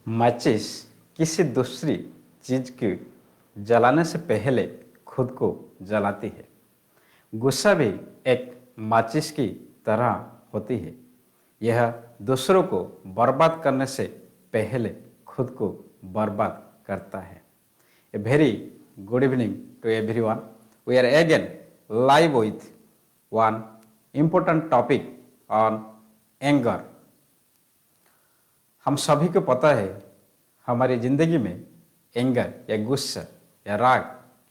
माचिस किसी दूसरी चीज की जलाने से पहले खुद को जलाती है। गुस्सा भी एक माचिस की तरह होती है। यह दूसरों को बर्बाद करने से पहले खुद को बर्बाद करता है। A very good evening to everyone. We are again live with one important topic on anger. हम सभी को पता है हमारी जिंदगी में एंगर या गुस्सा या राग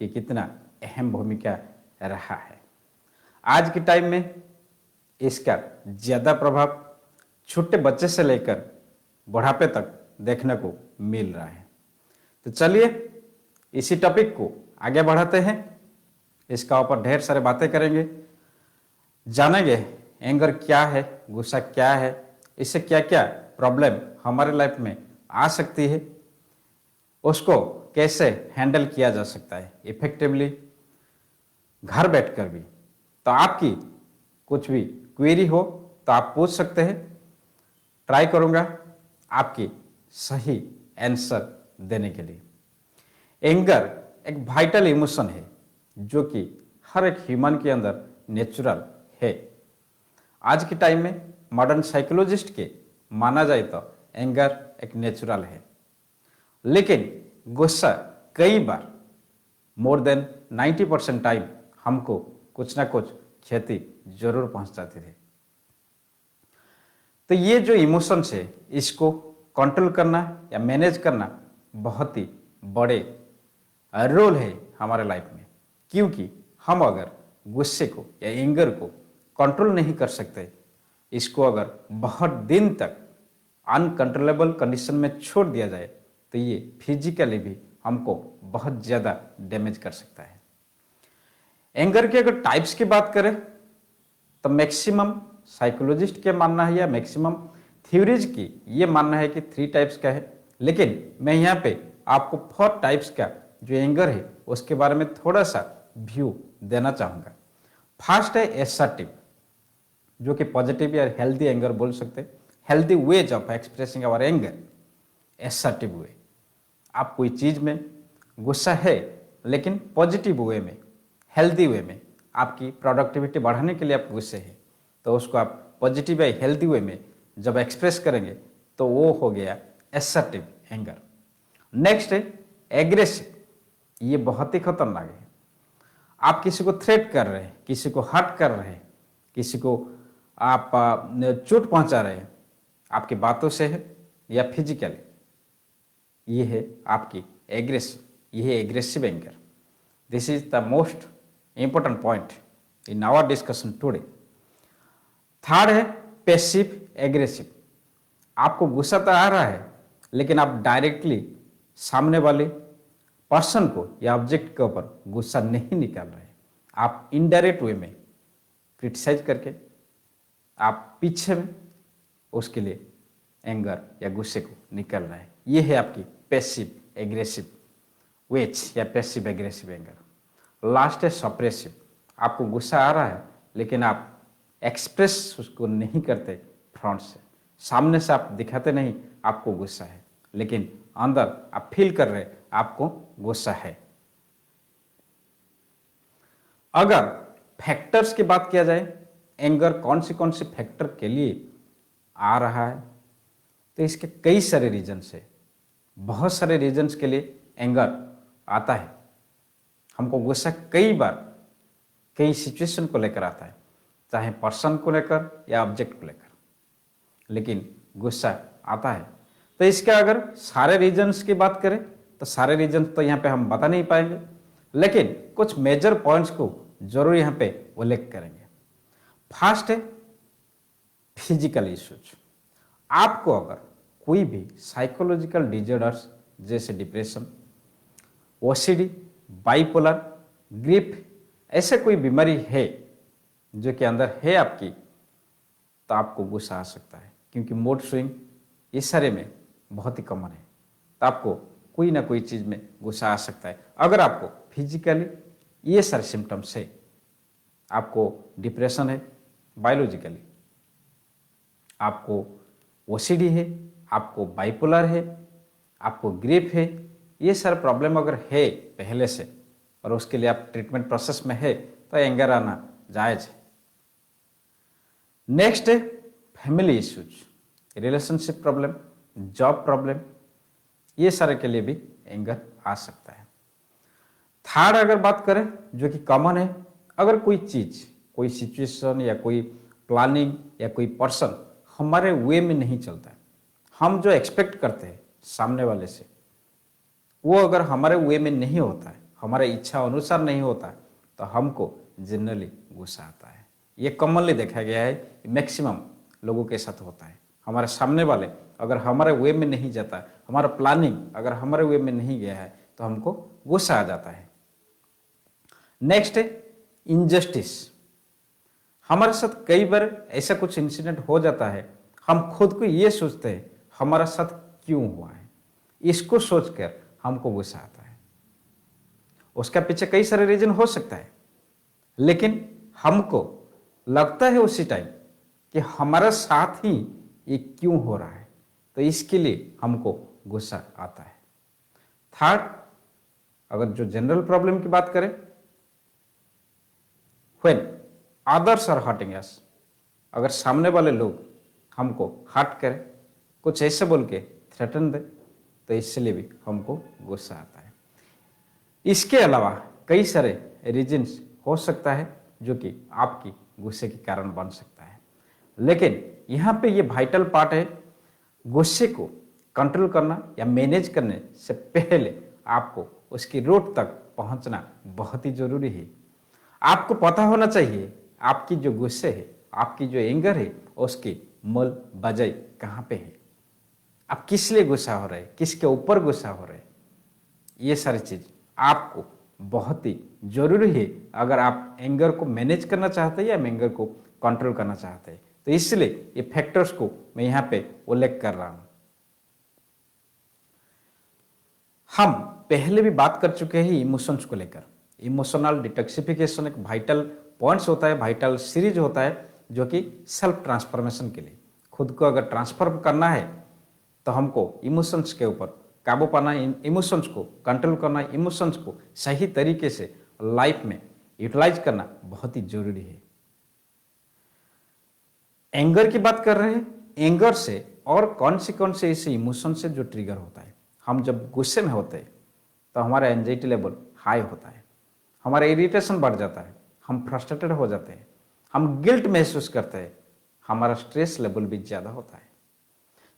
की कितना अहम भूमिका रहा है। आज के टाइम में इसका ज़्यादा प्रभाव छोटे बच्चे से लेकर बुढ़ापे तक देखने को मिल रहा है। तो चलिए इसी टॉपिक को आगे बढ़ाते हैं। इसका ऊपर ढेर सारे बातें करेंगे, जानेंगे एंगर क्या है, गुस्सा क्या है, इससे क्या क्या प्रॉब्लम हमारे लाइफ में आ सकती है, उसको कैसे हैंडल किया जा सकता है इफेक्टिवली घर बैठकर भी। तो आपकी कुछ भी क्वेरी हो तो आप पूछ सकते हैं। ट्राई करूंगा आपकी सही आंसर देने के लिए। एंगर एक वाइटल इमोशन है जो कि हर एक ह्यूमन के अंदर नेचुरल है। आज के टाइम में मॉडर्न साइकोलॉजिस्ट के माना जाए तो एंगर एक नेचुरल है, लेकिन गुस्सा कई बार मोर देन 90% टाइम हमको कुछ ना कुछ क्षति जरूर पहुंचाती है। तो ये जो इमोशंस है इसको कंट्रोल करना या मैनेज करना बहुत ही बड़े रोल है हमारे लाइफ में, क्योंकि हम अगर गुस्से को या एंगर को कंट्रोल नहीं कर सकते, इसको अगर बहुत दिन तक अनकंट्रोलेबल कंडीशन में छोड़ दिया जाए तो ये फिजिकली भी हमको बहुत ज़्यादा डैमेज कर सकता है। एंगर के अगर टाइप्स की बात करें तो मैक्सिमम साइकोलॉजिस्ट के मानना है या मैक्सिमम थ्योरीज की ये मानना है कि 3 टाइप्स का है, लेकिन मैं यहाँ पे आपको 4 टाइप्स का जो एंगर है उसके बारे में थोड़ा सा व्यू देना चाहूँगा। फर्स्ट है एसर्टिव, जो कि पॉजिटिव या हेल्दी एंगर बोल सकते हैं, healthy ways of expressing our anger, assertive way. आप कोई चीज़ में गुस्सा है लेकिन पॉजिटिव वे में, हेल्दी वे में, आपकी प्रोडक्टिविटी बढ़ाने के लिए आप गुस्से हैं, तो उसको आप पॉजिटिव या हेल्दी वे में जब एक्सप्रेस करेंगे तो वो हो गया एसर्टिव एंगर। नेक्स्ट है एग्रेसिव। ये बहुत ही खतरनाक है। आप किसी को थ्रेट कर रहे हैं, किसी को हर्ट कर रहे हैं, किसी को आप चोट पहुंचा रहे हैं, आपकी बातों से है या फिजिकली, ये है आपकी एग्रेसिव, ये है aggressive anger. This is the most important point in our discussion today. Third है पैसिव एग्रेसिव। आपको गुस्सा तो आ रहा है लेकिन आप डायरेक्टली सामने वाले पर्सन को या ऑब्जेक्ट के ऊपर गुस्सा नहीं निकाल रहे, आप इनडायरेक्ट वे में क्रिटिसाइज करके आप पीछे में उसके लिए एंगर या गुस्से को निकल रहे हैं। ये है आपकी पैसिव एग्रेसिव वेज या पैसिव एग्रेसिव एंगर। लास्ट है सप्रेसिव। आपको गुस्सा आ रहा है लेकिन आप एक्सप्रेस उसको नहीं करते, फ्रंट से, सामने से आप दिखाते नहीं आपको गुस्सा है, लेकिन अंदर आप फील कर रहे आपको गुस्सा है। अगर फैक्टर्स की बात किया जाए, एंगर कौन से फैक्टर के लिए आ रहा है, तो इसके कई सारे रीजन्स है। बहुत सारे रीजन्स के लिए एंगर आता है। हमको गुस्सा कई बार कई सिचुएशन को लेकर आता है, चाहे पर्सन को लेकर या ऑब्जेक्ट को लेकर, लेकिन गुस्सा आता है। तो इसका अगर सारे रीजन्स की बात करें तो सारे रीजन्स तो यहाँ पे हम बता नहीं पाएंगे, लेकिन कुछ मेजर पॉइंट्स को जरूर यहाँ पे उल्लेख करेंगे। फर्स्ट है फिजिकल इश्यूज। आपको अगर कोई भी साइकोलॉजिकल डिजॉर्डर्स जैसे डिप्रेशन, ओसीडी, बाइपोलर, ग्रिप, ऐसे कोई बीमारी है जो कि अंदर है आपकी, तो आपको गुस्सा आ सकता है, क्योंकि मूड स्विंग इस सारे में बहुत ही कॉमन है। तो आपको कोई ना कोई चीज़ में गुस्सा आ सकता है। अगर आपको फिजिकली ये सारे सिम्टम्स है, आपको डिप्रेशन है, बायोलॉजिकली आपको ओसीडी है, आपको बाइपोलर है, आपको ग्रीफ है, ये सारे प्रॉब्लम अगर है पहले से और उसके लिए आप ट्रीटमेंट प्रोसेस में है तो एंगर आना जायज है। नेक्स्ट है family issues, relationship problem, job problem, ये सारे के लिए भी एंगर आ सकता है। थर्ड अगर बात करें जो कि कॉमन है, अगर कोई चीज, कोई सिचुएशन या कोई प्लानिंग या कोई पर्सन हमारे वे में नहीं चलता है, हम जो एक्सपेक्ट करते हैं सामने वाले से वो अगर हमारे वे में नहीं होता है, हमारे इच्छा अनुसार नहीं होता है, तो हमको जनरली गुस्सा आता है। ये कॉमनली देखा गया है, मैक्सिमम लोगों के साथ होता है। हमारे सामने वाले अगर हमारे वे में नहीं जाता है, हमारा प्लानिंग अगर हमारे वे में नहीं गया है, तो हमको गुस्सा आ जाता है। नेक्स्ट है इनजस्टिस। हमारे साथ कई बार ऐसा कुछ इंसिडेंट हो जाता है, हम खुद को ये सोचते हैं हमारा साथ क्यों हुआ है, इसको सोचकर हमको गुस्सा आता है। उसका पीछे कई सारे रीजन हो सकता है, लेकिन हमको लगता है उसी टाइम कि हमारा साथ ही ये क्यों हो रहा है, तो इसके लिए हमको गुस्सा आता है। थर्ड, अगर जो जनरल प्रॉब्लम की बात करें, व्हेन अदर्स आर हर्टिंग अस, अगर सामने वाले लोग हमको हर्ट करें, कुछ ऐसे बोल के थ्रेटन दे, तो इसलिए भी हमको गुस्सा आता है। इसके अलावा कई सारे रीजंस हो सकता है जो कि आपकी गुस्से के कारण बन सकता है, लेकिन यहाँ पे ये वाइटल पार्ट है, गुस्से को कंट्रोल करना या मैनेज करने से पहले आपको उसकी रूट तक पहुंचना बहुत ही जरूरी है। आपको पता होना चाहिए आपकी जो गुस्से है, आपकी जो एंगर है, उसकी मूल वजह कहाँ पे है, आप किस लिए गुस्सा हो रहे हैं, किसके ऊपर गुस्सा हो रहे हैं, ये सारी चीज आपको बहुत ही जरूरी है अगर आप एंगर को मैनेज करना चाहते हैं या एंगर को कंट्रोल करना चाहते हैं। तो इसलिए ये फैक्टर्स को मैं यहाँ पे उल्लेख कर रहा हूं। हम पहले भी बात कर चुके हैं इमोशंस को लेकर। इमोशनल डिटॉक्सिफिकेशन एक वाइटल पॉइंट्स होता है, वाइटल सीरीज होता है, जो कि सेल्फ ट्रांसफॉर्मेशन के लिए, खुद को अगर ट्रांसफॉर्म करना है तो हमको इमोशंस के ऊपर काबू पाना, इमोशंस को कंट्रोल करना, इमोशंस को सही तरीके से लाइफ में यूटिलाइज करना बहुत ही जरूरी है। एंगर की बात कर रहे हैं, एंगर से और कौन से ऐसे इमोशन से जो ट्रिगर होता है, हम जब गुस्से में होते हैं तो हमारा एंजाइटी लेवल हाई होता है, हमारा इरिटेशन बढ़ जाता है, हम फ्रस्ट्रेटेड हो जाते हैं, हम गिल्ट महसूस करते हैं, हमारा स्ट्रेस लेवल भी ज्यादा होता है।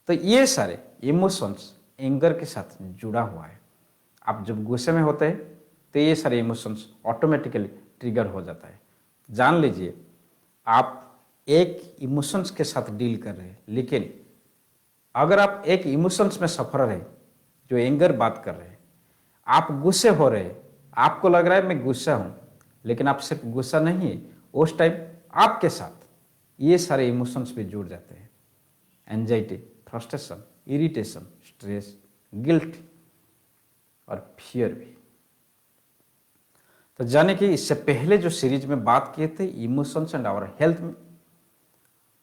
तो ये सारे इमोशंस एंगर के साथ जुड़ा हुआ है। आप जब गुस्से में होते हैं तो ये सारे इमोशंस ऑटोमेटिकली ट्रिगर हो जाता है। जान लीजिए आप एक इमोशंस के साथ डील कर रहे हैं, लेकिन अगर आप एक इमोशंस में सफर है, जो एंगर बात कर रहे हैं, आप गुस्से हो रहे हैं, आपको लग रहा है मैं गुस्सा हूं, लेकिन आप सिर्फ गुस्सा नहीं है, उस टाइम आपके साथ ये सारे इमोशंस भी जुड़ जाते हैं, anxiety, frustration, irritation, stress, guilt और फियर भी। तो जाने कि इससे पहले जो सीरीज में बात किए थे इमोशंस एंड आवर हेल्थ में,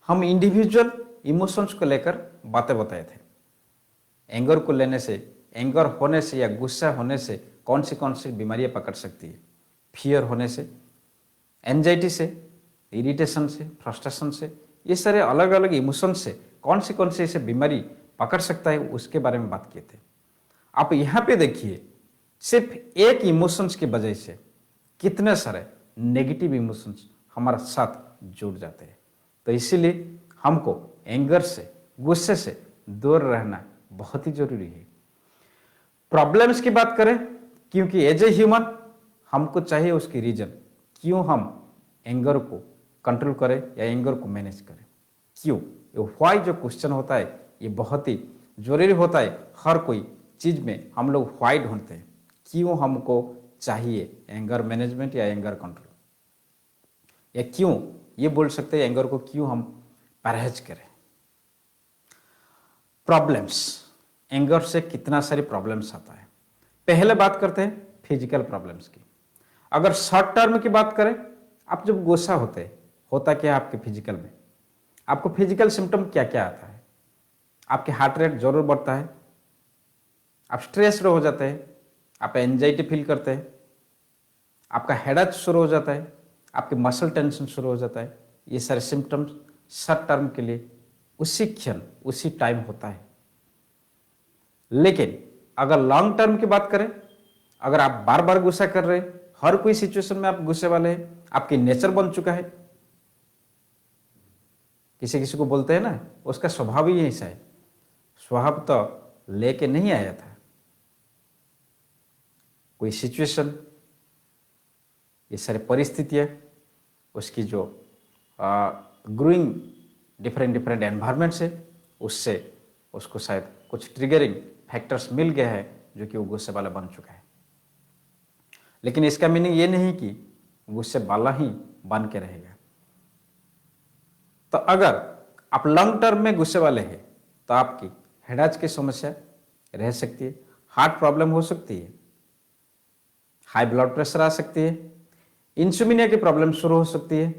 हम इंडिविजुअल इमोशंस को लेकर बातें बताए थे। एंगर को लेने से, एंगर होने से या गुस्सा होने से कौन सी बीमारियां पकड़ सकती है, फियर होने से, एंजाइटी से, इरिटेशन से, फ्रस्ट्रेशन से, ये सारे अलग अलग इमोशन से कौन सी ऐसे बीमारी पकड़ सकता है, उसके बारे में बात किए थे। आप यहाँ पे देखिए, सिर्फ एक इमोशंस की वजह से कितने सारे नेगेटिव इमोशंस हमारे साथ जुड़ जाते हैं। तो इसीलिए हमको एंगर से, गुस्से से दूर रहना बहुत ही जरूरी है। प्रॉब्लम्स की बात करें, क्योंकि एज ए ह्यूमन हमको चाहिए उसकी रीजन, क्यों हम एंगर को कंट्रोल करें या एंगर को मैनेज करें, क्यों, ये व्हाई जो क्वेश्चन होता है ये बहुत ही जरूरी होता है। हर कोई चीज में हम लोग व्हाई ढूंढते हैं, क्यों हमको चाहिए एंगर मैनेजमेंट या एंगर कंट्रोल, या क्यों ये बोल सकते हैं एंगर को क्यों हम परहेज करें। प्रॉब्लम्स, एंगर से कितना सारी प्रॉब्लम्स आता है। पहले बात करते हैं फिजिकल प्रॉब्लम्स की। अगर शॉर्ट टर्म की बात करें, आप जब गुस्सा होते हैं, होता क्या है आपके फिजिकल में, आपको फिजिकल सिम्टम क्या क्या आता है, आपके हार्ट रेट जरूर बढ़ता है, आप स्ट्रेस्ड हो जाते हैं, आप एंजाइटी फील करते हैं, आपका हेडेक शुरू हो जाता है, आपके मसल टेंशन शुरू हो जाता है। ये सारे सिम्टम्स शॉर्ट टर्म के लिए उसी क्षण उसी टाइम होता है। लेकिन अगर लॉन्ग टर्म की बात करें, अगर आप बार बार गुस्सा कर रहे हैं, हर कोई सिचुएशन में आप गुस्से वाले हैं, आपकी नेचर बन चुका है, किसी किसी को बोलते हैं ना उसका स्वभाव ही ऐसा है, स्वभाव तो लेके नहीं आया था, कोई सिचुएशन, ये सारी परिस्थितियां, उसकी जो ग्रोइंग डिफरेंट डिफरेंट एनवायरमेंट्स है, उससे उसको शायद कुछ ट्रिगरिंग फैक्टर्स मिल गए हैं जो कि वो गुस्से वाला बन चुका है। लेकिन इसका मीनिंग ये नहीं कि गुस्से वाला ही बन के रहेगा। तो अगर आप लॉन्ग टर्म में गुस्से वाले हैं तो आपकी हेडेक की समस्या रह सकती है, हार्ट प्रॉब्लम हो सकती है, हाई ब्लड प्रेशर आ सकती है, इंसोम्निया की प्रॉब्लम शुरू हो सकती है,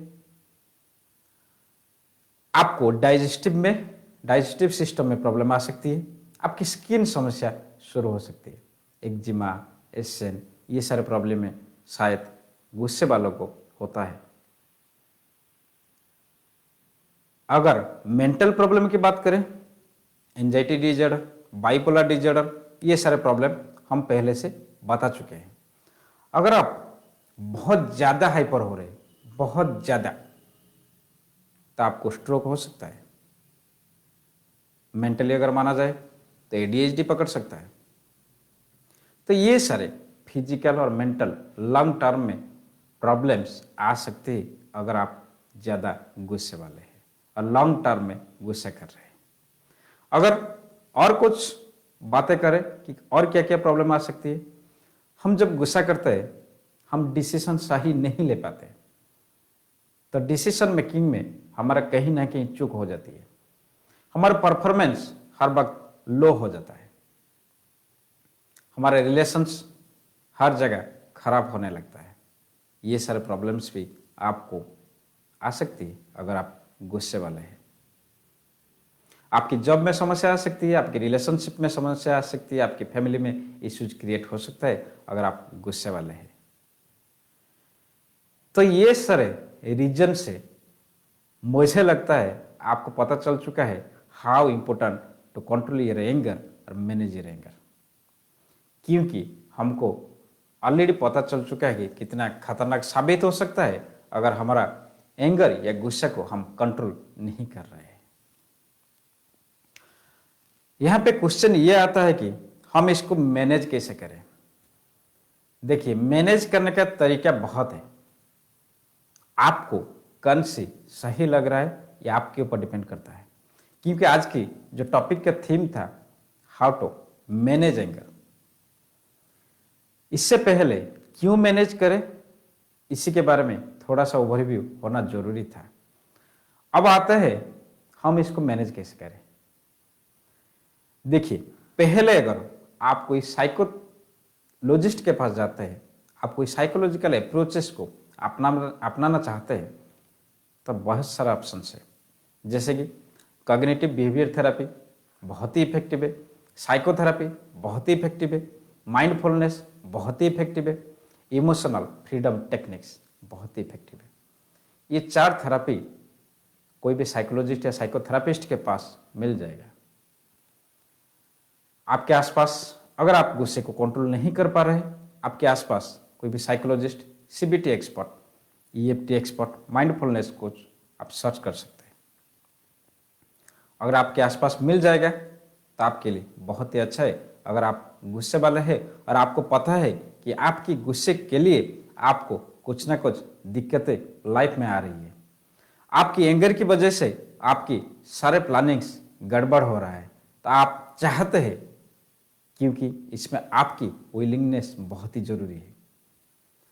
आपको डाइजेस्टिव सिस्टम में प्रॉब्लम आ सकती है, आपकी स्किन समस्या शुरू हो सकती है, एक्जिमा, एसन, ये सारे प्रॉब्लम में शायद गुस्से वालों को होता है। अगर मेंटल प्रॉब्लम की बात करें, एंजाइटी डिजॉर्डर, बाइपोलर डिजॉर्डर, ये सारे प्रॉब्लम हम पहले से बता चुके हैं। अगर आप बहुत ज्यादा हाइपर हो रहे हैं, बहुत ज्यादा, तो आपको स्ट्रोक हो सकता है। मेंटली अगर माना जाए तो एडीएचडी पकड़ सकता है। तो ये सारे फिजिकल और मेंटल लॉन्ग टर्म में प्रॉब्लम्स आ सकते हैं अगर आप ज्यादा गुस्से वाले हैं और लॉन्ग टर्म में गुस्सा कर रहे हैं। अगर और कुछ बातें करें कि और क्या क्या प्रॉब्लम आ सकती है, हम जब गुस्सा करते हैं हम डिसीजन सही नहीं ले पाते, तो डिसीजन मेकिंग में हमारा कहीं ना कहीं चूक हो जाती है, हमारा परफॉर्मेंस हर वक्त लो हो जाता है, हमारे रिलेशंस हर जगह खराब होने लगता है। ये सारे प्रॉब्लम्स भी आपको आ सकती है अगर आप गुस्से वाले हैं। आपकी जॉब में समस्या आ सकती है, आपकी रिलेशनशिप में समस्या आ सकती है, आपकी फैमिली में इश्यूज क्रिएट हो सकता है अगर आप गुस्से वाले हैं। तो ये सारे रीजन से मुझे लगता है आपको पता चल चुका है how important to control your anger और मैनेज योर एंगर, क्योंकि हमको ऑलरेडी पता चल चुका है कि कितना खतरनाक साबित हो सकता है अगर हमारा एंगर या गुस्सा को हम कंट्रोल नहीं कर रहे हैं। यहां पे क्वेश्चन ये आता है कि हम इसको मैनेज कैसे करें। देखिए, मैनेज करने का तरीका बहुत है, आपको कौन सी सही लग रहा है ये आपके ऊपर डिपेंड करता है। क्योंकि आज की जो टॉपिक का थीम था हाउ टू मैनेज एंगर, इससे पहले क्यों मैनेज करें इसी के बारे में थोड़ा सा ओवरव्यू होना जरूरी था। अब आता है हम इसको मैनेज कैसे करें। देखिए, पहले अगर आप कोई साइकोलॉजिस्ट के पास जाते हैं, आप कोई साइकोलॉजिकल अप्रोचेस को अपनाना चाहते हैं, तो बहुत सारा ऑप्शन है, जैसे कि कॉग्निटिव बिहेवियर थेरेपी बहुत ही इफेक्टिव है, साइकोथेरेपी बहुत ही इफेक्टिव है, माइंडफुलनेस बहुत ही इफेक्टिव है, इमोशनल फ्रीडम टेक्निक्स बहुत ही इफेक्टिव है। ये 4 थेरेपी कोई भी साइकोलॉजिस्ट या साइकोथेरापिस्ट के पास मिल जाएगा। आपके आसपास अगर आप गुस्से को कंट्रोल नहीं कर पा रहे, आपके आसपास कोई भी psychologist, CBT expert, EFT expert, mindfulness coach आप सर्च कर सकते हैं। अगर आपके आसपास मिल जाएगा तो आपके लिए बहुत ही अच्छा है। अगर आप गुस्से वाले हैं और आपको पता है कि आपकी गुस्से के लिए आपको कुछ ना कुछ दिक्कतें लाइफ में आ रही है, आपकी एंगर की वजह से आपकी सारे प्लानिंग्स गड़बड़ हो रहा है, तो आप चाहते हैं, क्योंकि इसमें आपकी विलिंगनेस बहुत ही जरूरी है।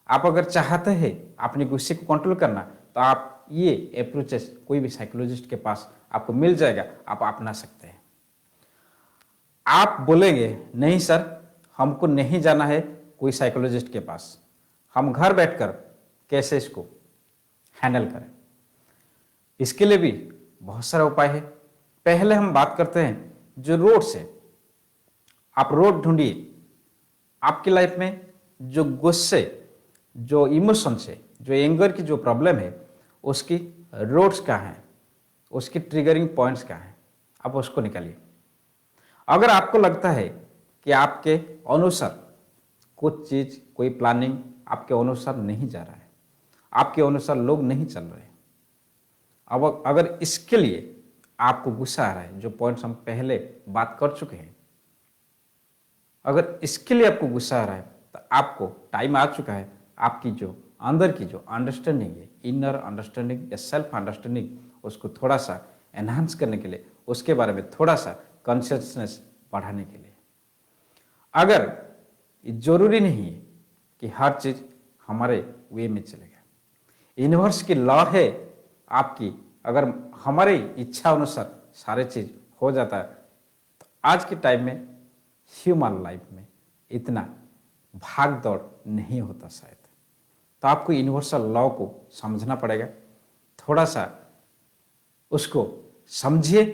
आप अगर चाहते हैं अपने गुस्से को कंट्रोल करना, तो आप ये अप्रोचेस कोई भी साइकोलॉजिस्ट के पास आपको मिल जाएगा, आप अपना सकते हैं। आप बोलेंगे नहीं सर, हमको नहीं जाना है कोई साइकोलॉजिस्ट के पास, हम घर बैठकर कैसे इसको हैंडल करें। इसके लिए भी बहुत सारा उपाय है। पहले हम बात करते हैं जो रोड से आप रोड ढूंढिए। आपकी लाइफ में जो गुस्से, जो इमोशंस है, जो एंगर की जो प्रॉब्लम है, उसकी रोड्स क्या हैं, उसकी ट्रिगरिंग पॉइंट्स क्या हैं, आप उसको निकालिए। अगर आपको लगता है कि आपके अनुसार कुछ चीज, कोई प्लानिंग आपके अनुसार नहीं जा रहा है, आपके अनुसार लोग नहीं चल रहे, अब अगर इसके लिए आपको गुस्सा आ रहा है, जो पॉइंट्स हम पहले बात कर चुके हैं, अगर इसके लिए आपको गुस्सा आ रहा है तो आपको टाइम आ चुका है आपकी जो अंदर की जो अंडरस्टैंडिंग है, इनर अंडरस्टैंडिंग या सेल्फ अंडरस्टैंडिंग, उसको थोड़ा सा एनहांस करने के लिए, उसके बारे में थोड़ा सा कॉन्शियसनेस बढ़ाने के लिए। अगर ये जरूरी नहीं है कि हर चीज हमारे वे में चलेगा, यूनिवर्स की लॉ है आपकी, अगर हमारी इच्छा अनुसार सारे चीज हो जाता है तो आज के टाइम में ह्यूमन लाइफ में इतना भाग दौड़ नहीं होता शायद। तो आपको यूनिवर्सल लॉ को समझना पड़ेगा, थोड़ा सा उसको समझिए,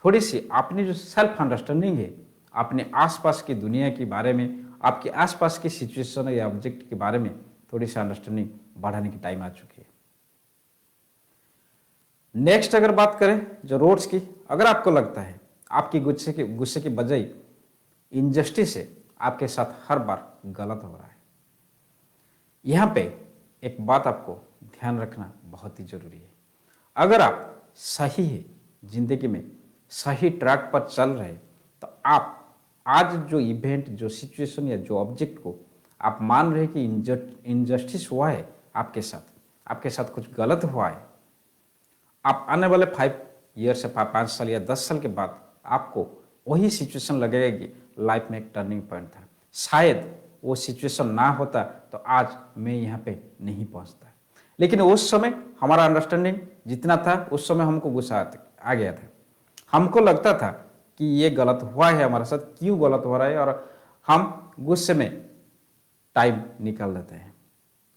थोड़ी सी अपनी जो सेल्फ अंडरस्टैंडिंग है, अपने आसपास की दुनिया के बारे में, आपके आसपास की सिचुएशन या ऑब्जेक्ट के बारे में थोड़ी सी अंडरस्टैंडिंग बढ़ाने की टाइम आ चुकी है। नेक्स्ट अगर बात करें जो रोड्स की, अगर आपको लगता है आपकी गुस्से की बजाय इनजस्टिस है, आपके साथ हर बार गलत हो रहा है, यहां पे एक बात आपको ध्यान रखना बहुत ही जरूरी है। अगर आप सही है, जिंदगी में सही ट्रैक पर चल रहे, तो आप आज जो इवेंट, जो सिचुएशन या जो ऑब्जेक्ट को आप मान रहे कि इनजस्टिस हुआ है आपके साथ कुछ गलत हुआ है, आप आने वाले 5 ईयर से 5 साल या 10 साल के बाद आपको वही सिचुएशन लगेगा कि लाइफ में एक टर्निंग पॉइंट था, शायद वो सिचुएशन ना होता तो आज मैं यहाँ पे नहीं पहुंचता। लेकिन उस समय हमारा अंडरस्टैंडिंग जितना था, उस समय हमको गुस्सा आ गया था, हमको लगता था कि ये गलत हुआ है हमारे साथ, क्यों गलत हो रहा है, और हम गुस्से में टाइम निकाल देते हैं,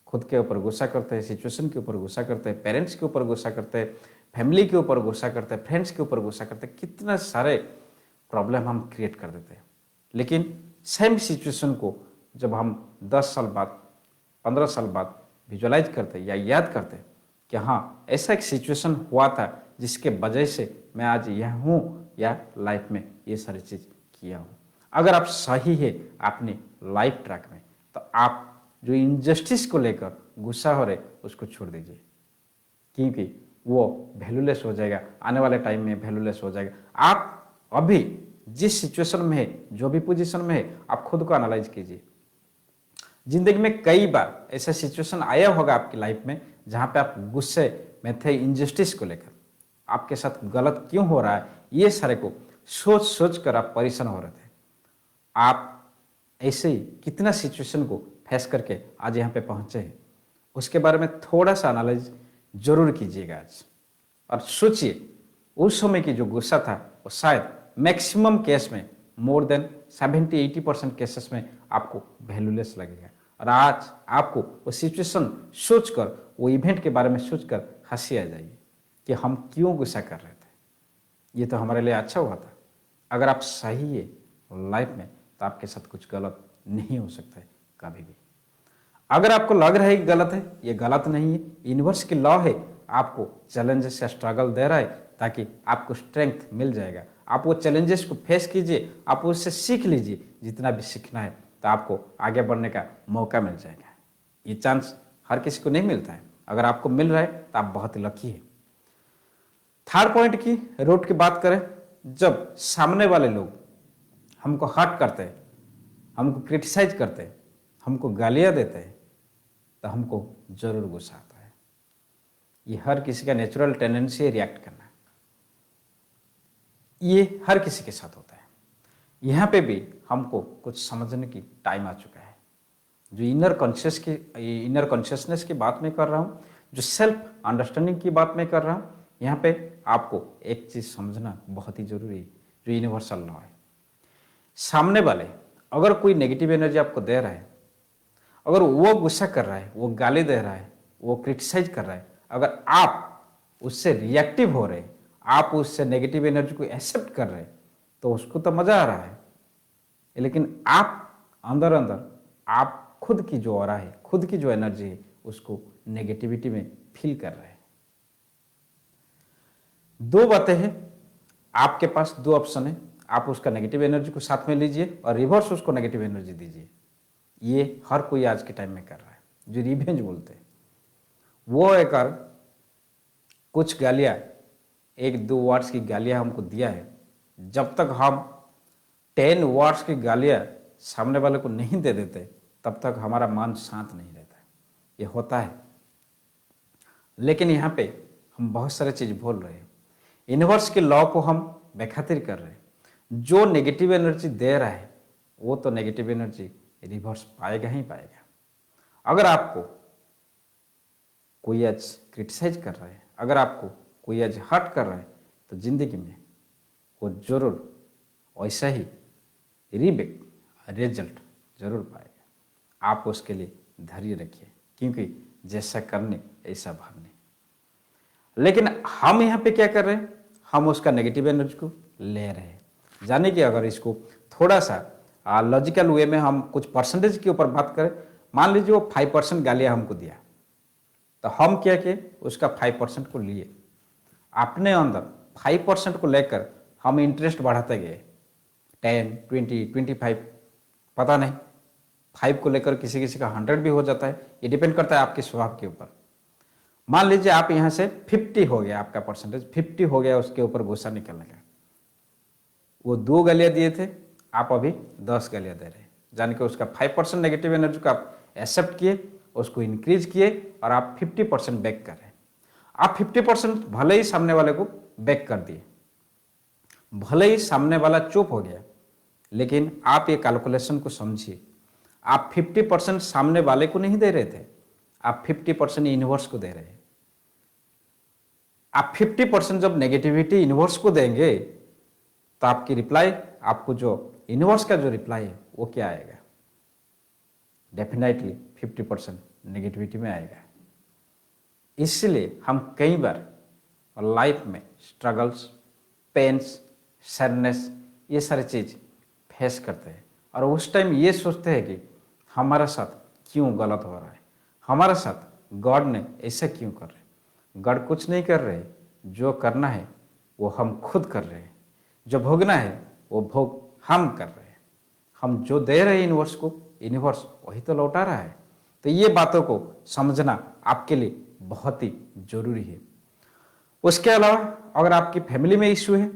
खुद के ऊपर गुस्सा करते हैं, सिचुएशन के ऊपर गुस्सा करते हैं, पेरेंट्स के ऊपर गुस्सा करते हैं, फैमिली के ऊपर गुस्सा करते हैं, फ्रेंड्स के ऊपर गुस्सा करते हैं, कितने सारे प्रॉब्लम हम क्रिएट कर देते हैं। लेकिन सेम सिचुएशन को जब हम 10 साल बाद, 15 साल बाद विजुअलाइज करते या याद करते कि हाँ ऐसा एक सिचुएशन हुआ था जिसके वजह से मैं आज यहाँ हूँ या लाइफ में ये सारी चीज किया हूँ। अगर आप सही है अपनी लाइफ ट्रैक में, तो आप जो इनजस्टिस को लेकर गुस्सा हो रहे उसको छोड़ दीजिए, क्योंकि वो वैल्यूलेस हो जाएगा, आने वाले टाइम में वैल्यूलेस हो जाएगा। आप अभी जिस सिचुएशन में है, जो भी पोजीशन में है, आप खुद को एनालाइज कीजिए। जिंदगी में कई बार ऐसा सिचुएशन आया होगा आपकी लाइफ में जहां पे आप गुस्से में थे, इनजस्टिस को लेकर आपके साथ गलत क्यों हो रहा है, ये सारे को सोच सोच कर आप परेशान हो रहे थे। आप ऐसे ही कितना सिचुएशन को फेस करके आज यहाँ पे पहुंचे हैं, उसके बारे में थोड़ा सा एनालाइज जरूर कीजिएगा आज, और सोचिए उस समय की जो गुस्सा था वो शायद मैक्सिमम केस में, मोर देन 70-80% केसेस में आपको वैल्यूलेस लगेगा, और आज आपको वो सिचुएशन सोचकर, वो इवेंट के बारे में सोचकर हंसी आ जाएगी कि हम क्यों गुस्सा कर रहे थे, ये तो हमारे लिए अच्छा हुआ था। अगर आप सही है लाइफ में तो आपके साथ कुछ गलत नहीं हो सकता है कभी भी। अगर आपको लग रहा है कि गलत है, ये गलत नहीं है, यूनिवर्स की लॉ है, आपको चैलेंजेस या स्ट्रगल दे रहा है ताकि आपको स्ट्रेंथ मिल जाएगा। आप वो चैलेंजेस को फेस कीजिए, आप उससे सीख लीजिए जितना भी सीखना है, तो आपको आगे बढ़ने का मौका मिल जाएगा। ये चांस हर किसी को नहीं मिलता है, अगर आपको मिल रहा है तो आप बहुत लकी है। थर्ड पॉइंट की रूट की बात करें, जब सामने वाले लोग हमको हर्ट करते हैं, हमको क्रिटिसाइज करते हैं, हमको गालियां देते हैं, तो हमको जरूर गुस्सा आता है। ये हर किसी का नेचुरल टेंडेंसी है रिएक्ट करना, ये हर किसी के साथ होता है। यहाँ पे भी हमको कुछ समझने की टाइम आ चुका है। जो इनर कॉन्शियसनेस की बात मैं कर रहा हूँ, जो सेल्फ अंडरस्टैंडिंग की बात मैं कर रहा हूँ, यहाँ पे आपको एक चीज समझना बहुत ही जरूरी है, जो यूनिवर्सल लॉ है। सामने वाले अगर कोई नेगेटिव एनर्जी आपको दे रहा है, अगर वो गुस्सा कर रहा है, वो गाली दे रहा है, वो क्रिटिसाइज कर रहा है, अगर आप उससे रिएक्टिव हो रहे, आप उससे नेगेटिव एनर्जी को एक्सेप्ट कर रहे, तो उसको तो मजा आ रहा है, लेकिन आप अंदर अंदर आप खुद की जो ऑरा है, खुद की जो एनर्जी है, उसको नेगेटिविटी में फील कर रहे हैं। दो बातें हैं, आपके पास दो ऑप्शन है, आप उसका नेगेटिव एनर्जी को साथ में लीजिए और रिवर्स उसको नेगेटिव एनर्जी दीजिए। ये हर कोई आज के टाइम में कर रहा है, जो रिवेंज बोलते हैं। वो एक कुछ गालियां, एक दो वर्ड्स की गालियां हमको दिया है, जब तक हम 10 वर्ड्स की गालियां सामने वाले को नहीं दे देते तब तक हमारा मन शांत नहीं रहता है। ये होता है। लेकिन यहाँ पे हम बहुत सारे चीज भूल रहे हैं। यूनिवर्स के लॉ को हम बेखातिर कर रहे हैं। जो नेगेटिव एनर्जी दे रहा है वो तो नेगेटिव एनर्जी रिवर्स पाएगा ही पाएगा। अगर आपको कोई आज क्रिटिसाइज कर रहा है, अगर आपको कोई आज हर्ट कर रहा है, तो जिंदगी में वो जरूर वैसा ही रिबैक रिजल्ट जरूर पाएगा। आप उसके लिए धैर्य रखिए, क्योंकि जैसा करने ऐसा भरने। लेकिन हम यहाँ पे क्या कर रहे हैं, हम उसका नेगेटिव एनर्जी को ले रहे हैं। जाने कि अगर इसको थोड़ा सा लॉजिकल वे में हम कुछ परसेंटेज के ऊपर बात करें, मान लीजिए वो 5% गालियां हमको दिया, तो हम क्या किए, उसका 5% को लिए, अपने अंदर 5% को लेकर हम इंटरेस्ट बढ़ाते गए, 10, 20, 25, पता नहीं, 5 को लेकर किसी किसी का 100 भी हो जाता है। ये डिपेंड करता है आपके स्वभाव के ऊपर। मान लीजिए आप यहां से 50 हो गया, आपका परसेंटेज 50 हो गया, उसके ऊपर गुस्सा निकलने लगा। वो 2 गालियां दिए थे, आप अभी 10 गालियां दे रहे हैं, जान के उसका 5% नेगेटिव एनर्जी को आप एक्सेप्ट किए, उसको इंक्रीज किए और आप 50% बैक कर रहे हैं। आप 50% भले ही सामने वाले को बैक कर दिए, भले ही सामने वाला चुप हो गया, लेकिन आप ये कैलकुलेशन को समझिए। आप 50% सामने वाले को नहीं दे रहे थे, आप 50% यूनिवर्स को दे रहे हैं। आप 50% जब नेगेटिविटी यूनिवर्स को देंगे तो आपकी रिप्लाई, आपको जो यूनिवर्स का जो रिप्लाई है वो क्या आएगा, डेफिनेटली 50% नेगेटिविटी में आएगा। इसलिए हम कई बार लाइफ में स्ट्रगल्स, पेन्स, सैडनेस, ये सारी चीज फेस करते हैं और उस टाइम ये सोचते हैं कि हमारा साथ क्यों गलत हो रहा है, हमारा साथ गॉड ने ऐसा क्यों कर रहे हैं। गॉड कुछ नहीं कर रहे, जो करना है वो हम खुद कर रहे हैं, जो भोगना है वो भोग हम कर रहे हैं। हम जो दे रहे हैं यूनिवर्स को, यूनिवर्स वही तो लौटा रहा है। तो ये बातों को समझना आपके लिए बहुत ही जरूरी है। उसके अलावा अगर आपकी फैमिली में इश्यू है,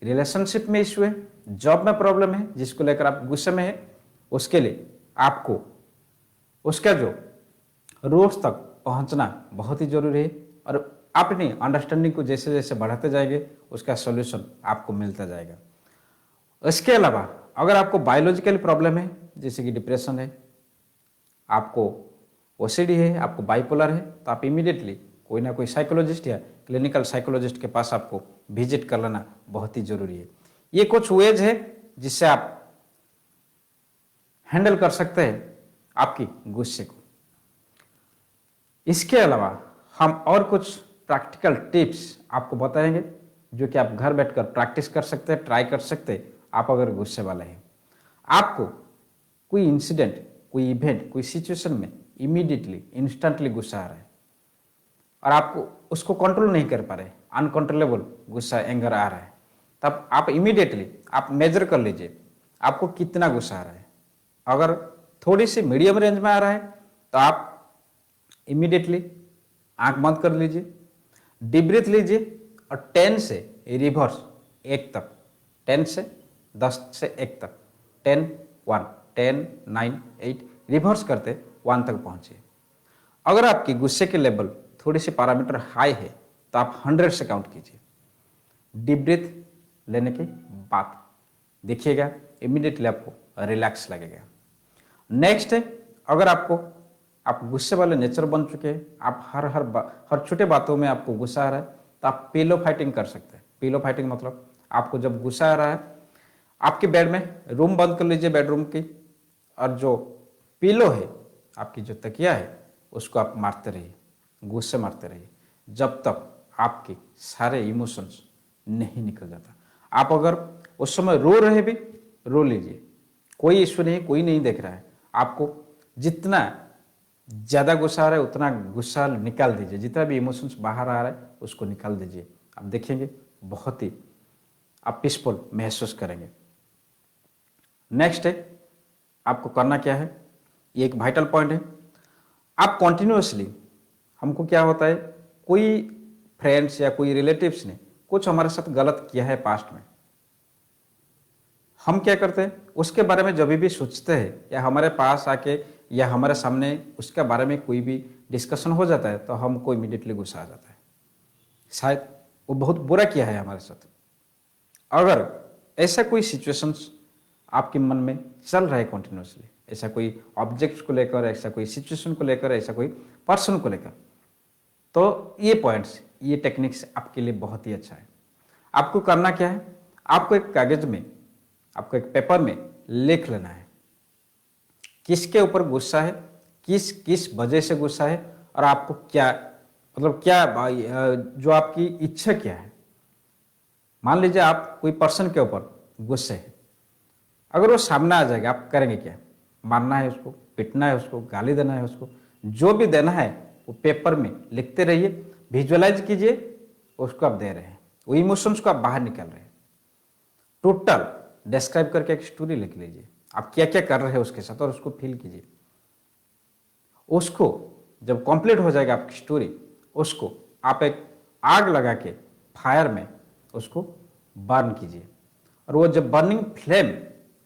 रिलेशनशिप में इश्यू है, जॉब में प्रॉब्लम है जिसको लेकर आप गुस्से में है, उसके लिए आपको उसका जो रूट्स तक पहुंचना बहुत ही जरूरी है और अपनी अंडरस्टैंडिंग को जैसे जैसे बढ़ाते जाएंगे उसका सॉल्यूशन आपको मिलता जाएगा। इसके अलावा अगर आपको बायोलॉजिकल प्रॉब्लम है, जैसे कि डिप्रेशन है, आपको ओसीडी है, आपको बाइपोलर है, तो आप इमीडिएटली कोई ना कोई साइकोलॉजिस्ट या क्लिनिकल साइकोलॉजिस्ट के पास आपको विजिट कर लेना बहुत ही जरूरी है। ये कुछ वेज है जिससे आप हैंडल कर सकते हैं आपकी गुस्से को। इसके अलावा हम और कुछ प्रैक्टिकल टिप्स आपको बताएंगे जो कि आप घर बैठकर प्रैक्टिस कर सकते हैं, ट्राई कर सकते हैं। आप अगर गुस्से वाले हैं, आपको कोई इंसिडेंट, कोई इवेंट, कोई सिचुएशन में इमीडिएटली, इंस्टेंटली गुस्सा आ रहा है और आपको उसको कंट्रोल नहीं कर पा रहे, अनकंट्रोलेबल गुस्सा, एंगर आ रहा है, तब आप इमीडिएटली आप मेजर कर लीजिए आपको कितना गुस्सा आ रहा है। अगर थोड़ी सी मीडियम रेंज में आ रहा है तो आप इमीडिएटली आंख बंद कर लीजिए, डीप ब्रीथ लीजिए और 10 से रिवर्स 1 तक, 10 से 10 से 1 तक, 10, 1, 10, 9, 8 रिवर्स करते 1 तक पहुंचिए। अगर आपकी गुस्से के लेवल थोड़ी सी पैरामीटर हाई है तो आप 100 से काउंट कीजिए। डीप ब्रीथ लेने के बाद देखिएगा इमीडिएटली आपको रिलैक्स लगेगा। नेक्स्ट है, अगर आप गुस्से वाले नेचर बन चुके हैं, आप हर छोटे बातों में आपको गुस्सा आ रहा है, तो आप पिलो फाइटिंग कर सकते हैं। पिलो फाइटिंग मतलब आपको जब गुस्सा आ रहा है, आपके बेड में रूम बंद कर लीजिए, बेडरूम की, और जो पिलो है, आपकी जो तकिया है, उसको आप मारते रहिए, गुस्से मारते रहिए, जब तक आपके सारे इमोशंस नहीं निकल जाता। आप अगर उस समय रो रहे भी, रो लीजिए, कोई इश्यू नहीं, कोई नहीं देख रहा है। आपको जितना ज़्यादा गुस्सा आ रहा है उतना गुस्सा निकाल दीजिए, जितना भी इमोशंस बाहर आ रहा है उसको निकाल दीजिए। आप देखेंगे बहुत ही आप पीसफुल महसूस करेंगे। नेक्स्ट है, आपको करना क्या है, ये एक वाइटल पॉइंट है। आप कॉन्टिन्यूसली, हमको क्या होता है, कोई फ्रेंड्स या कोई रिलेटिव्स ने कुछ हमारे साथ गलत किया है पास्ट में, हम क्या करते हैं उसके बारे में जब भी सोचते हैं या हमारे पास आके या हमारे सामने उसके बारे में कोई भी डिस्कशन हो जाता है तो हमको इमीडिएटली गुस्सा आ जाता है, शायद वो बहुत बुरा किया है हमारे साथ। अगर ऐसा कोई सिचुएशंस आपके मन में चल रहा है कंटिन्यूसली, ऐसा कोई ऑब्जेक्ट को लेकर, ऐसा कोई सिचुएशन को लेकर, ऐसा कोई पर्सन को लेकर, तो ये पॉइंट्स, ये टेक्निक्स आपके लिए बहुत ही अच्छा है। आपको करना क्या है, आपको एक कागज में, आपको एक पेपर में लिख लेना है किसके ऊपर गुस्सा है, किस किस वजह से गुस्सा है, और आपको क्या मतलब क्या जो आपकी इच्छा क्या है। मान लीजिए आप कोई पर्सन के ऊपर गुस्से है, अगर वो सामने आ जाएगा आप करेंगे क्या, मारना है उसको, पिटना है उसको, गाली देना है उसको, जो भी देना है वो पेपर में लिखते रहिए, विजुअलाइज कीजिए उसको आप दे रहे हैं, वो इमोशंस को आप बाहर निकाल रहे हैं। टोटल डिस्क्राइब करके एक स्टोरी लिख लीजिए, आप क्या क्या कर रहे हैं उसके साथ और उसको फील कीजिए। उसको जब कंप्लीट हो जाएगा आपकी स्टोरी, उसको आप एक आग लगा के फायर में उसको बर्न कीजिए, और वो जब बर्निंग फ्लेम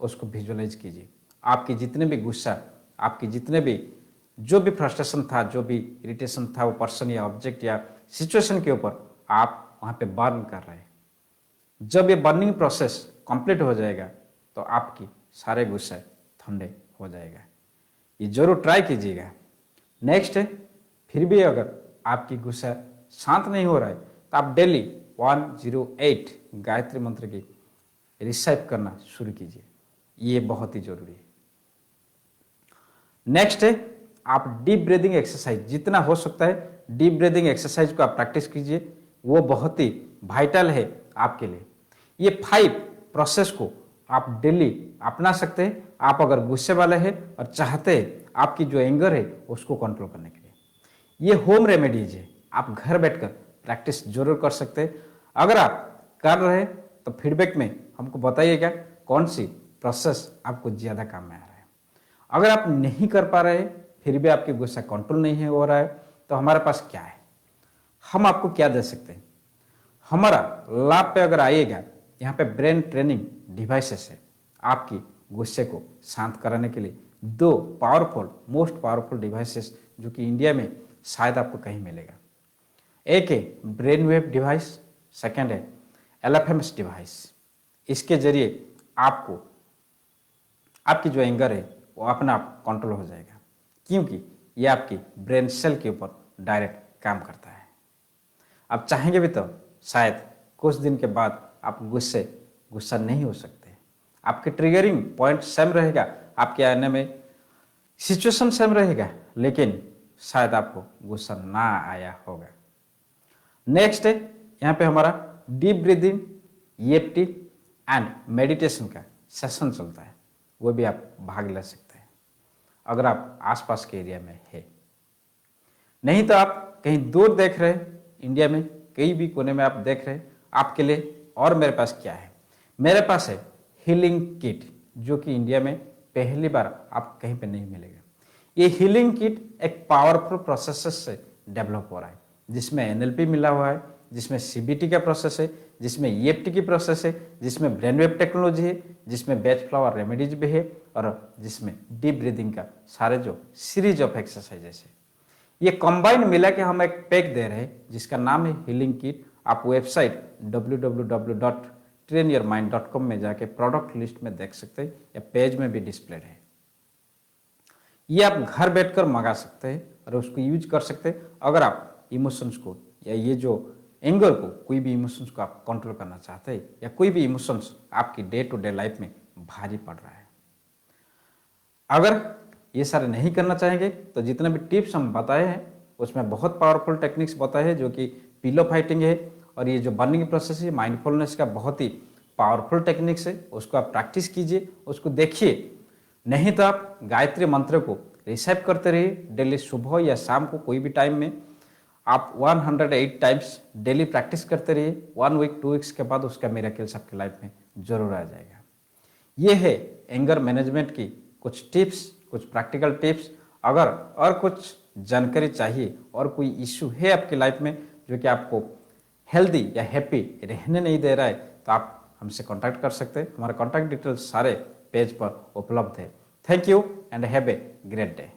उसको विजुअलाइज कीजिए। आपके जितने भी गुस्सा, आपके जितने भी जो भी फ्रस्ट्रेशन था, जो भी इरिटेशन था वो पर्सन या ऑब्जेक्ट या सिचुएशन के ऊपर आप वहाँ पे बर्न कर रहे हैं। जब ये बर्निंग प्रोसेस कंप्लीट हो जाएगा तो आपकी सारे गुस्से ठंडे हो जाएगा। ये जरूर ट्राई कीजिएगा। नेक्स्ट है, फिर भी अगर आपकी गुस्सा शांत नहीं हो रहा है तो आप डेली 108 गायत्री मंत्र की रिसाइट करना शुरू कीजिए, ये बहुत ही जरूरी है। नेक्स्ट है, आप डीप ब्रीदिंग एक्सरसाइज, जितना हो सकता है डीप ब्रीदिंग एक्सरसाइज को आप प्रैक्टिस कीजिए, वो बहुत ही वाइटल है आपके लिए। ये 5 प्रोसेस को आप डेली अपना सकते हैं। आप अगर गुस्से वाले हैं और चाहते हैं आपकी जो एंगर है उसको कंट्रोल करने के लिए, ये होम रेमेडीज है, आप घर बैठकर प्रैक्टिस जरूर कर सकते हैं। अगर आप कर रहे हैं तो फीडबैक में हमको बताइएगा कौन सी प्रोसेस आपको ज़्यादा काम में आ रहा है। अगर आप नहीं कर पा रहे हैं, फिर भी आपकी गुस्सा कंट्रोल नहीं हो रहा है, तो हमारे पास क्या है, हम आपको क्या दे सकते हैं। हमारा लैब पे अगर आइएगा, यहाँ पे ब्रेन ट्रेनिंग डिवाइसेस है, आपकी गुस्से को शांत कराने के लिए 2 पावरफुल, मोस्ट पावरफुल डिवाइसेस जो कि इंडिया में शायद आपको कहीं मिलेगा। एक है ब्रेन वेव डिवाइस, सेकेंड है LFMS डिवाइस। इसके जरिए आपको आपकी जो एंगर है वो अपना आप कंट्रोल हो जाएगा, क्योंकि ये आपकी ब्रेन सेल के ऊपर डायरेक्ट काम करता है। आप चाहेंगे भी तो शायद कुछ दिन के बाद आप गुस्सा नहीं हो सकते। आपके ट्रिगरिंग पॉइंट सेम रहेगा, आपके आने में सिचुएशन सेम रहेगा, लेकिन शायद आपको गुस्सा ना आया होगा। नेक्स्ट है, यहाँ पे हमारा deep breathing, EFT and meditation का सेशन चलता है, वो भी आप भाग ले सकते हैं अगर आप आसपास के एरिया में है। नहीं तो आप कहीं दूर देख रहे हैं, इंडिया में कहीं भी कोने में आप देख रहे हैं, आपके लिए और मेरे पास क्या है, मेरे पास है हीलिंग किट, जो कि इंडिया में पहली बार आप कहीं पे नहीं मिलेगा। ये हीलिंग किट एक पावरफुल प्रोसेस से डेवलप हो रहा है, जिसमें NLP मिला हुआ है, जिसमें CBT का प्रोसेस है, जिसमें EFT की प्रोसेस है, जिसमें ब्रेन वेव टेक्नोलॉजी है, जिसमें बेच फ्लावर रेमेडीज भी है, और जिसमें डीप ब्रीदिंग का सारे जो सीरीज ऑफ एक्सरसाइजेस है, ये कंबाइन मिला के हम एक पैक दे रहे हैं जिसका नाम है हीलिंग किट। आप वेबसाइट www.trainyourmind.com में जाके प्रोडक्ट लिस्ट में देख सकते हैं, या पेज में भी डिस्प्लेड है। ये आप घर बैठकर मंगा सकते हैं और उसको यूज कर सकते हैं अगर आप इमोशंस को, या ये जो एंगर को, कोई भी इमोशंस को आप कंट्रोल करना चाहते हैं, या कोई भी इमोशंस आपकी डे टू डे लाइफ में भारी पड़ रहा है। अगर ये सारे नहीं करना चाहेंगे तो जितने भी टिप्स हम बताए हैं उसमें बहुत पावरफुल टेक्निक्स बताए हैं, जो कि पिलो फाइटिंग है, और ये जो बर्निंग प्रोसेस है, माइंडफुलनेस का बहुत ही पावरफुल टेक्निक्स है। उसको आप प्रैक्टिस कीजिए, उसको देखिए, नहीं तो आप गायत्री मंत्र को रिसाइट करते रहिए डेली, सुबह या शाम को कोई भी टाइम में आप 108 टाइम्स डेली प्रैक्टिस करते रहिए। 1 वीक 2 वीक्स के बाद उसका मिरेकल्स आपके लाइफ में जरूर आ जाएगा। ये है एंगर मैनेजमेंट की कुछ टिप्स, कुछ प्रैक्टिकल टिप्स। अगर और कुछ जानकारी चाहिए और कोई इश्यू है आपकी लाइफ में जो कि आपको हेल्दी या हैप्पी रहने नहीं दे रहा है, तो आप हमसे कांटेक्ट कर सकते हैं। हमारा कांटेक्ट डिटेल्स सारे पेज पर उपलब्ध है। Thank you and have a great day.